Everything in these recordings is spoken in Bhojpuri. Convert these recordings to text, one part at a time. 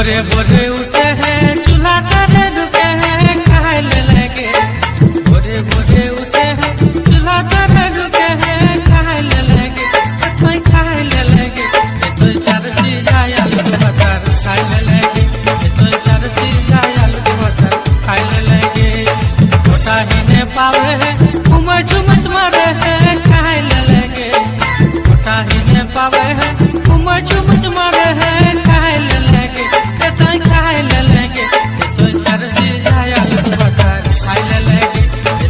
भोरे भोरे उठे हैं चूल्हा करे ढुके हैं खाए ले लगे। भोरे भोरे उठे हैं चूल्हा करे ढुके हैं खाए ले लगे। कोई खाए ले लगे तो चार चीजा आलू बटर खाए ले लगे। तो चार चीजा आलू बटर खाए ले लगे। छोटा ही ने पावे है उमच उमच मारे हैं खाए ले लगे। छोटा ही ने पावे है उमच उमच मारे हैं खाए ले लगे। खाए ले लगे तो चार चीजा आलू बटर खाए ले लगे।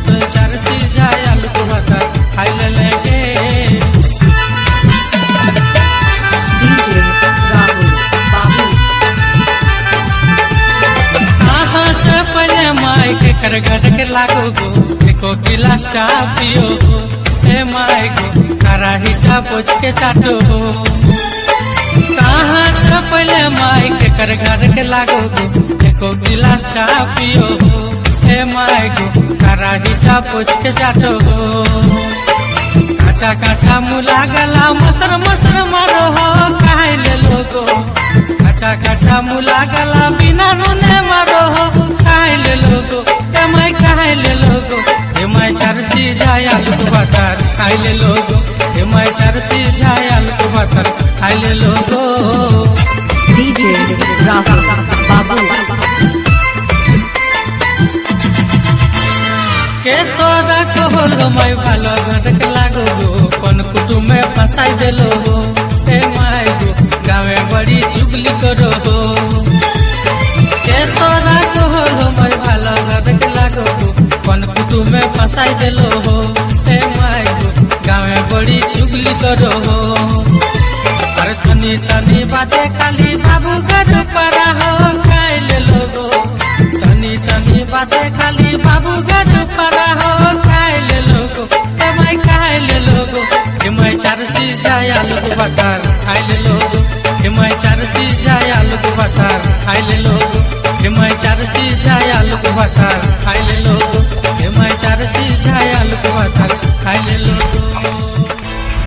तो चार चीजा आलू बटर खाए ले लगे। DJ Rahul Babu कहाँ से पहले माई के कर घर के लागो गो एको गिलास चाह पियो हो। ए माई गो कराही का पोछ के चाटो हो। कहाँ से पहले माई के कर घर के लागो गो एको गिलास चाह पियो हो। ए माई गो कराही का पोछ के चाटो हो। काचा काचा मुला गला मसर मसर मारो हो खाए ले लोगो। काचा काचा मुला गला बिना नूने मारो हो खाए ले लोगो। ए माई खाए ले लोगो। ए माई चार चीजा आलू बटर खाए ले लोगो। ए माई चार चीजा आलू बटर खाए ले लोगो। DJ Rahul Babu के तोरा कहलो माई भालो घर के लागो गो कौन कुटुम में फंसाई देलो हो। ए माई गो गाँव बड़ी चुगली करो हो। के तोरा कहलो माई भालो घर के लागो गो कौन कुटुम में फंसाई देलो हो। ए माई गो गाँव बड़ी चुगली करो हो। अरे तनी तनी बातें खाली बाबू घर पर हो खाए ले लोगो। तनी तनी बातें खाली बाबू घर पर हो खाए ले लोगो। ए माई खाए ले लोगो। ए माई चार चीजा आलू बटर खाए ले लोगो। ए माई चार चीजा आलू बटर खाए ले लोगो। ए माई चार चीजा आलू बटर खाए ले लोगो। ए माई चार चीजा आलू बटर खाए ले लोगो।